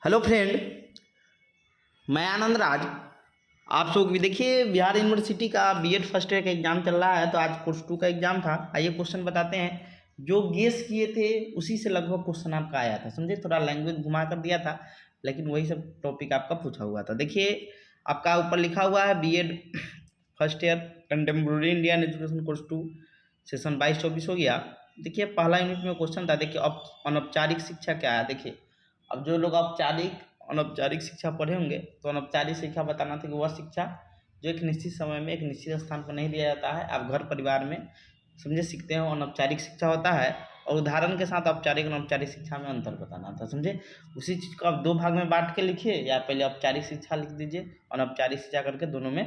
Hello friend, मैं आनंद राज। आप लोग भी देखिए, बिहार यूनिवर्सिटी का बीएड फर्स्ट ईयर का एग्जाम चल रहा है। तो आज कोर्स 2 का एग्जाम था। आइए क्वेश्चन बताते हैं। जो गेस किए थे उसी से लगभग क्वेश्चन आपका आया था, समझे। थोड़ा लैंग्वेज घुमा कर दिया था, लेकिन वही सब टॉपिक आपका पूछा हुआ था। देखिए, आपका ऊपर लिखा हुआ है BEd first year contemporary Indian education course 2 session 22-24 हो गया। देखिए, पहला यूनिट में क्वेश्चन था। देखिए, अनौपचारिक शिक्षा क्या है। देखिए, अब जो लोग अनौपचारिक शिक्षा पढ़े होंगे तो अनौपचारिक शिक्षा बताना था कि वह शिक्षा जो एक निश्चित समय में एक निश्चित स्थान पर नहीं दिया जाता है, आप घर परिवार में समझे सीखते हैं, वो अनौपचारिक शिक्षा होता है। और उदाहरण के साथ औपचारिक और अनौपचारिक शिक्षा में अंतर बताना था, समझे। उसी चीज़ को आप 2 भाग में बांट के लिखिए, या पहले औपचारिक शिक्षा लिख दीजिए, अनौपचारिक शिक्षा करके दोनों में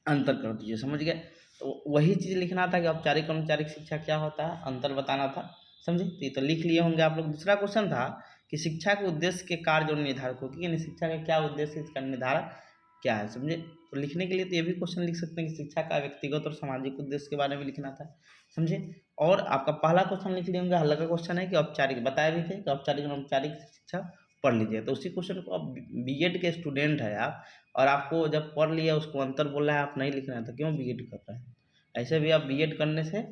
अंतर कर दीजिए, समझ गए। तो वही चीज़ लिखना था कि औपचारिक अनौपचारिक शिक्षा क्या होता है, अंतर बताना था, समझे। तो ये तो लिख लिए होंगे आप लोग। दूसरा क्वेश्चन था कि शिक्षा के उद्देश्य के कार्य और निर्धारक होगी, यानी शिक्षा का क्या उद्देश्य, इसका निर्धारक क्या है, समझे। तो लिखने के लिए तो ये भी क्वेश्चन लिख सकते हैं कि शिक्षा का व्यक्तिगत और सामाजिक उद्देश्य के बारे में लिखना था, समझे। और आपका पहला क्वेश्चन लिख लिए होंगे, हल्का क्वेश्चन है कि औपचारिक, बताए भी थे कि औपचारिक और अनौपचारिक शिक्षा पढ़ लीजिए। तो उसी क्वेश्चन को अब बीएड के स्टूडेंट है आप, और आपको जब पढ़ लिया उसको अंतर बोल रहा है, आप नहीं लिखना था, क्यों बीएड कर रहे हैं। ऐसे भी आप बीएड करने से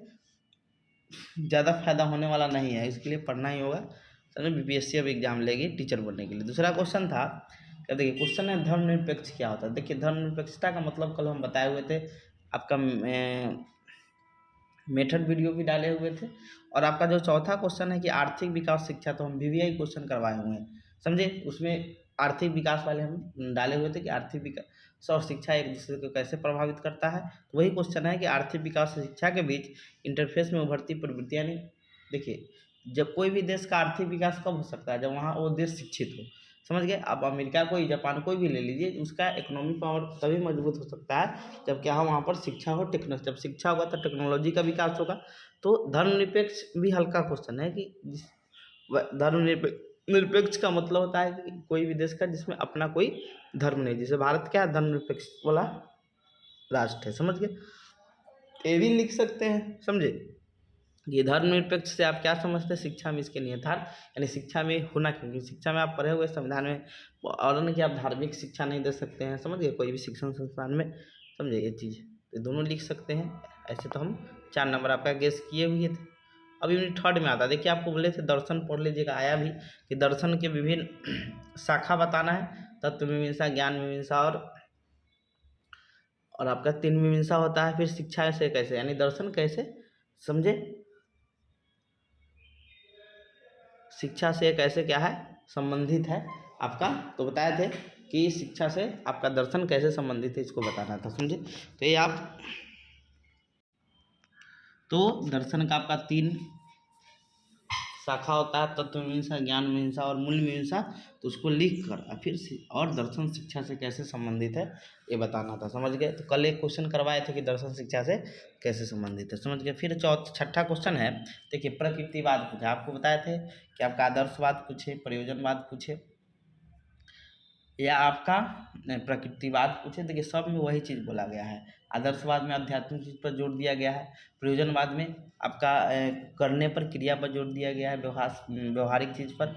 ज़्यादा फायदा होने वाला नहीं है, इसके लिए पढ़ना ही होगा, समझे। बीपीएससी अब एग्जाम लेगी टीचर बनने के लिए। दूसरा क्वेश्चन था, क्या देखिए क्वेश्चन है, धर्मनिरपेक्ष क्या होता है। देखिए, धर्मनिरपेक्षता का मतलब कल हम बताए हुए थे, आपका मेथड वीडियो भी डाले हुए थे। और आपका जो चौथा क्वेश्चन है कि आर्थिक विकास शिक्षा, तो हम वीवीआई क्वेश्चन करवाए हुए हैं, समझे। उसमें आर्थिक विकास वाले हम डाले हुए थे कि आर्थिक विकास और शिक्षा एक दूसरे को कैसे प्रभावित करता है। तो वही क्वेश्चन है कि आर्थिक विकास और शिक्षा के बीच इंटरफेस में उभरती प्रवृत्तियाँ, यानी देखिए, जब कोई भी देश का आर्थिक विकास कब हो सकता है, जब वहाँ वो देश शिक्षित हो, समझ गए। आप अमेरिका कोई, जापान कोई भी ले लीजिए, उसका इकोनॉमी पावर तभी मजबूत हो सकता है जब क्या हो, वहाँ पर शिक्षा हो, टेक्नोलॉजी। जब शिक्षा होगा तो टेक्नोलॉजी का विकास होगा। तो धर्मनिरपेक्ष भी हल्का क्वेश्चन है कि निरपेक्ष का मतलब होता है कि कोई भी देश का जिसमें अपना कोई धर्म नहीं, जैसे भारत क्या है, धर्मनिरपेक्ष वाला राष्ट्र है, समझ गए। ये भी लिख सकते हैं, समझे। ये धर्मनिरपेक्ष से आप क्या समझते हैं, शिक्षा में इसके निहितार्थ, यानी शिक्षा में होना, क्योंकि शिक्षा में आप पढ़े हुए संविधान में और न कि आप धार्मिक शिक्षा नहीं दे सकते हैं, समझ गए, कोई भी शिक्षण संस्थान में, समझे ये चीज़। तो दोनों लिख सकते हैं। ऐसे तो हम 4 नंबर आपका गेस किए हुए थे। अब यूनिट 3 में आता है। देखिए, आपको बोले थे दर्शन पढ़ लीजिएगा, आया भी कि दर्शन के विभिन्न शाखा बताना है, तत्व मीमांसा, ज्ञान मीमांसा और आपका 3 मीमांसा होता है। फिर शिक्षा से कैसे, यानी दर्शन कैसे, समझे, शिक्षा से कैसे क्या है, संबंधित है आपका। तो बताए थे कि शिक्षा से आपका दर्शन कैसे संबंधित है, इसको बताना था, समझे। तो ये आप, तो दर्शन का आपका 3 शाखा होता है, तत्व मीमांसा, ज्ञान मीमांसा और मूल मीमांसा। तो उसको लिख कर और फिर और दर्शन शिक्षा से कैसे संबंधित है ये बताना था, समझ गए। तो कल एक क्वेश्चन करवाए थे कि दर्शन शिक्षा से कैसे संबंधित है, समझ गए। फिर छठा क्वेश्चन है, देखिए प्रकृतिवाद पूछा। आपको बताए थे कि आपका आदर्शवाद पूछे, प्रयोजनवाद पूछे, या आपका प्रकृतिवाद पूछे। देखिए, सब में वही चीज़ बोला गया है। आदर्शवाद में आध्यात्मिक चीज़ पर जोर दिया गया है, प्रयोजनवाद में आपका करने पर, क्रिया पर जोर दिया गया है, व्यवहारिक चीज़ पर,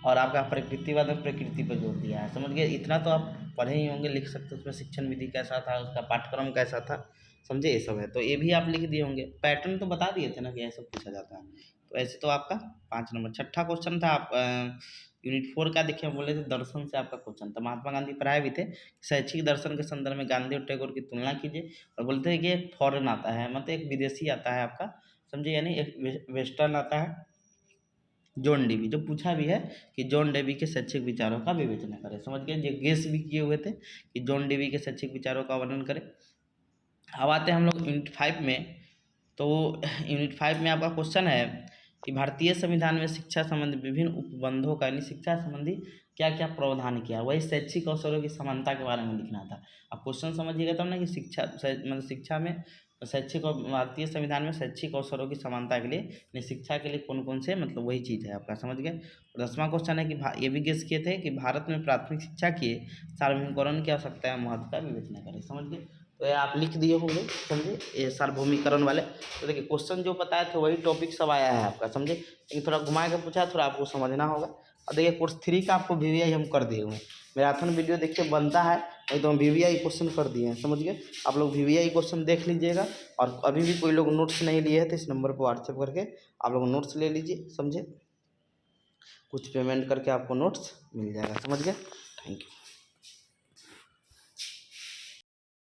और आपका प्रकृतिवाद में प्रकृति पर जोर दिया है, समझ गए। इतना तो आप पढ़े ही होंगे, लिख सकते हो। उसमें शिक्षण विधि कैसा था, उसका पाठ्यक्रम कैसा था, समझे, ये सब है। तो ये भी आप लिख दिए होंगे। पैटर्न तो बता दिए थे ना कि ऐसा पूछा जाता है। तो ऐसे तो आपका 5 नंबर। छठा क्वेश्चन था आप यूनिट 4 का। देखिए, हम बोले थे दर्शन से आपका क्वेश्चन था। महात्मा गांधी पढ़ाए भी थे, शैक्षिक दर्शन के संदर्भ में गांधी और टैगोर की तुलना कीजिए। और बोलते हैं कि एक फॉरेन आता है, मतलब एक विदेशी आता है आपका, समझिए, यानी एक वेस्टर्न आता है, जॉन डेवी। जो पूछा भी है कि जॉन डेवी के शैक्षिक विचारों का विवेचना करें, समझ गए। जो गेस भी किए हुए थे कि जॉन डेवी के शैक्षिक विचारों का वर्णन करें। अब आते हैं हम लोग यूनिट 5 में। तो यूनिट 5 में आपका क्वेश्चन है कि भारतीय संविधान में शिक्षा संबंधी विभिन्न उपबंधों का, यानी शिक्षा संबंधी क्या क्या प्रावधान किया। वही शैक्षिक अवसरों की समानता के बारे में लिखना था। आप क्वेश्चन समझिएगा तब ना कि मतलब शिक्षा में शैक्षिक और भारतीय संविधान में शैक्षिक अवसरों की समानता के लिए, शिक्षा के लिए कौन कौन से, मतलब वही चीज़ है आपका, समझ गए। और 10वां क्वेश्चन है कि ये भी गेस किए थे कि भारत में प्राथमिक शिक्षा की सार्वभौमिकरण की आवश्यकता है, महत्व का विवेचना करें, समझ गए। तो ये आप लिख दिए होंगे, समझे, ये सार्वभौमिकरण वाले। तो देखिए, क्वेश्चन जो बताए थे वही टॉपिक सब आया है आपका, समझे, लेकिन थोड़ा घुमा के पूछा, थोड़ा आपको समझना होगा। और देखिए कोर्स 3 का आपको VVI हम कर दिए हुए हैं। मैराथन वीडियो देखिए बनता है नहीं तो हम VVI क्वेश्चन कर दिए हैं, समझ गए। आप लोग VVI क्वेश्चन देख लीजिएगा। और अभी भी कोई लोग नोट्स नहीं लिए हैं तो इस नंबर पर व्हाट्सएप करके आप लोग नोट्स ले लीजिए, समझे। कुछ पेमेंट करके आपको नोट्स मिल जाएगा, समझ गए। Thank you.